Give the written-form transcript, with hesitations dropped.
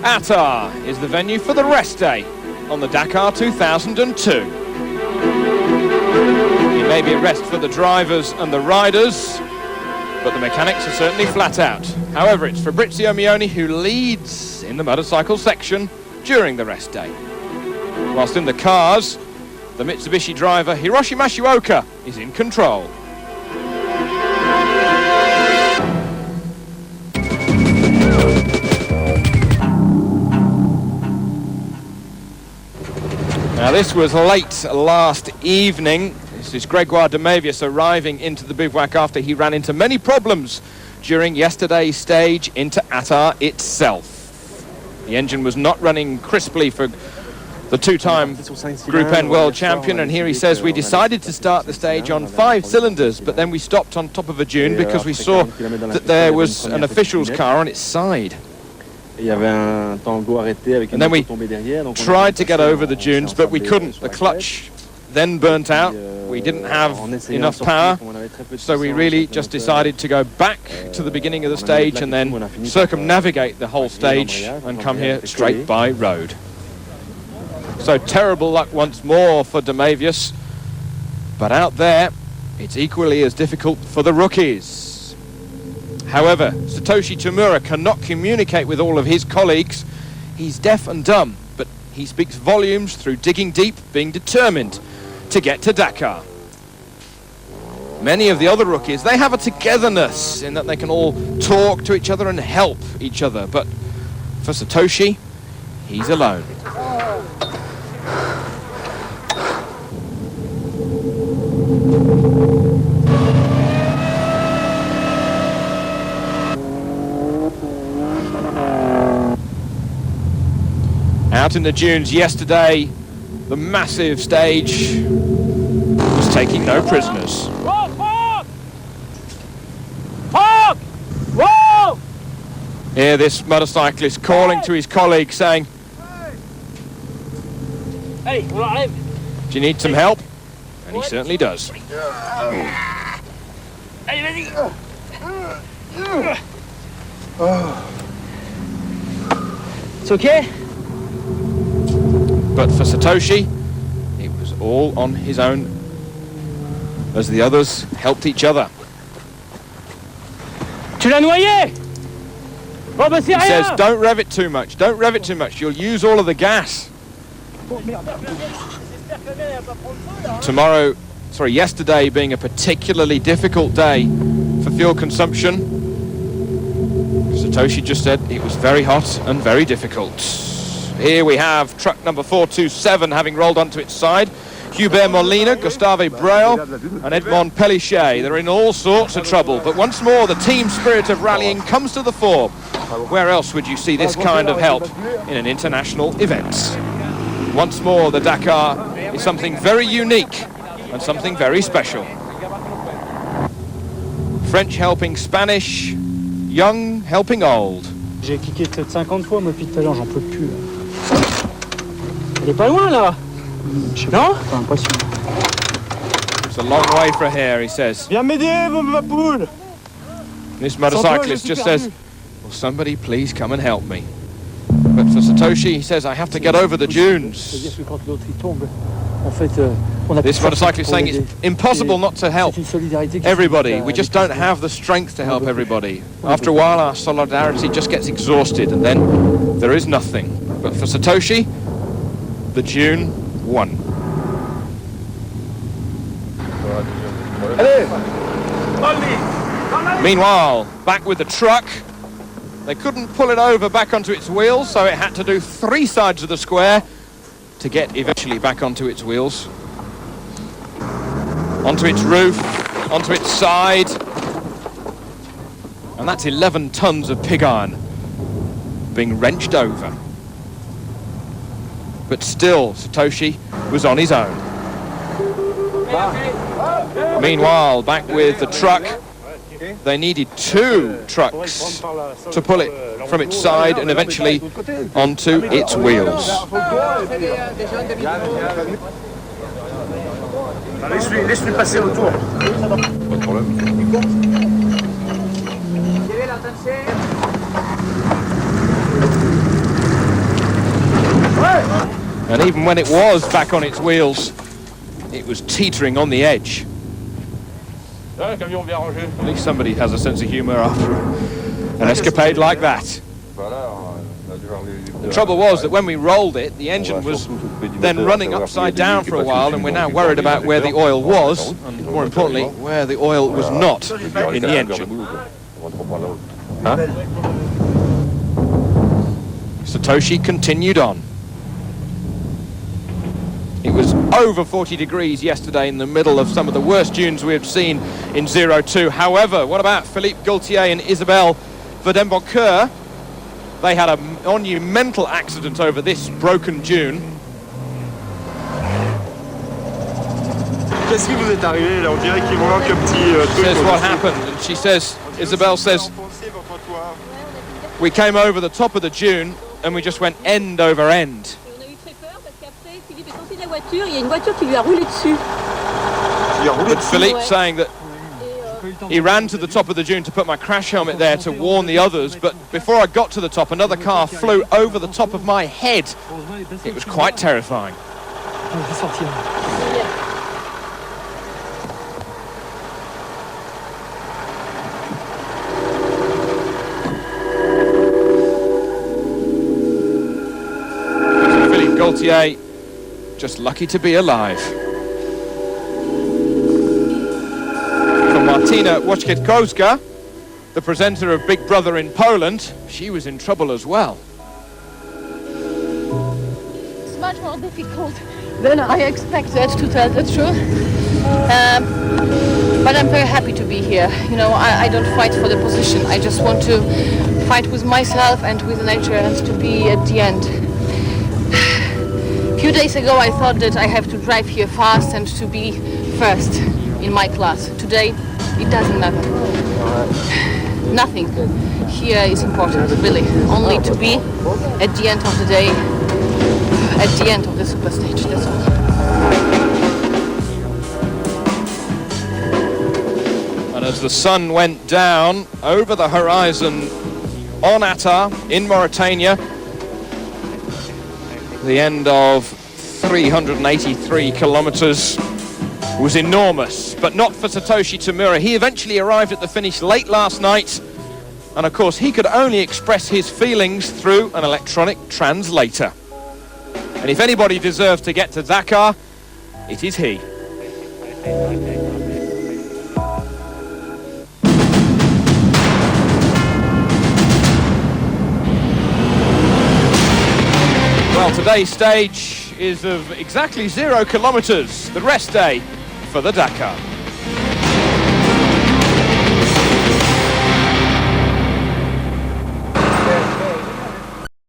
Dakar is the venue for the rest day on the Dakar 2002. It may be a rest for the drivers and the riders, but the mechanics are certainly flat out. However, it's Fabrizio Mioni who leads in the motorcycle section during the rest day. Whilst in the cars, the Mitsubishi driver Hiroshi Mashioka is in control. Now this was late last evening. This is Gregoire de Mavius arriving into the bivouac after he ran into many problems during yesterday's stage into Dakar itself. The engine was not running crisply for the two-time Group N world champion, and here he says, we decided to start the stage on 5 cylinders, but then we stopped on top of a dune because we saw that there was an official's car on its side. And then we tried to get over the dunes, but we couldn't. The clutch then burnt out. We didn't have enough power, so we really just decided to go back to the beginning of the stage and then circumnavigate the whole stage and come here straight by road. So terrible luck once more for de Mavius, but out there it's equally as difficult for the rookies. However, Satoshi Tamura cannot communicate with all of his colleagues. He's deaf and dumb, but he speaks volumes through digging deep, being determined to get to Dakar. Many of the other rookies, they have a togetherness in that they can all talk to each other and help each other, but for Satoshi, he's alone. Out in the dunes yesterday, the massive stage was taking no prisoners. Here this motorcyclist calling to his colleague saying, "Hey, do you need some help?" And he certainly does. It's okay? But for Satoshi, it was all on his own as the others helped each other. Tu l'as noyé? Oh, bah, he says, don't rev it too much, don't rev it too much, you'll use all of the gas. Yesterday being a particularly difficult day for fuel consumption, Satoshi just said it was very hot and very difficult. Here we have truck number 427 having rolled onto its side. Hubert Molina, Gustave Braille and Edmond Pellichet. They're in all sorts of trouble, but once more the team spirit of rallying comes to the fore. Where else would you see this kind of help in an international event? Once more the Dakar is something very unique and something very special. French helping Spanish, young helping old. J'ai cliqué peut-être 50 fois, moi, depuis tout à l'heure, j'en peux plus. Elle est pas loin, là. Non? Pas l'impression. It's a long way for here, he says. Viens m'aider, ma poule. This motorcyclist just says, will somebody please come and help me? But for Satoshi, he says, I have to get over the dunes. This motorcyclist is saying it's impossible not to help everybody. We just don't have the strength to help everybody. After a while, our solidarity just gets exhausted, and then there is nothing. But for Satoshi, the dune won. Meanwhile, back with the truck, they couldn't pull it over back onto its wheels, so it had to do 3 sides of the square to get eventually back onto its wheels. Onto its roof, onto its side. And that's 11 tons of pig iron being wrenched over. But still, Satoshi was on his own. Meanwhile, back with the truck, they needed 2 trucks to pull it from its side and eventually onto its wheels. Laisse-lui passer autour. Pas de problème. And even when it was back on its wheels, it was teetering on the edge. At least somebody has a sense of humour after an escapade like that. The trouble was that when we rolled it, the engine was then running upside down for a while, and we're now worried about where the oil was, and more importantly, where the oil was not in the engine. Huh? Satoshi continued on. It was over 40 degrees yesterday in the middle of some of the worst dunes we have seen in 02. However, what about Philippe Gaultier and Isabelle Verdembocker? They had a monumental accident over this broken dune. Qu'est-ce qui vous est arrivé là? On dirait qu'il vous manque un petit truc. Says what happened, and she says, Isabelle says, we came over the top of the dune and we just went end over end. But Philippe saying that he ran to the top of the dune to put my crash helmet there to warn the others, but before I got to the top, another car flew over the top of my head. It was quite terrifying. Philippe Gaultier, just lucky to be alive. Martina Wojciechowska, the presenter of Big Brother in Poland, she was in trouble as well. It's much more difficult than I expected, to tell the truth. But I'm very happy to be here. You know, I don't fight for the position. I just want to fight with myself and with nature and to be at the end. A few days ago I thought that I have to drive here fast and to be first in my class. Today it doesn't matter. Nothing here is important, really. Only to be at the end of the day, at the end of the super stage, that's all. And as the sun went down over the horizon on Attar in Mauritania, the end of 383 kilometers was enormous, but not for Satoshi Tamura. He eventually arrived at the finish late last night, and of course he could only express his feelings through an electronic translator. And if anybody deserves to get to Dakar, it is he. Well, today's stage is of exactly 0 kilometers, the rest day for the Dakar.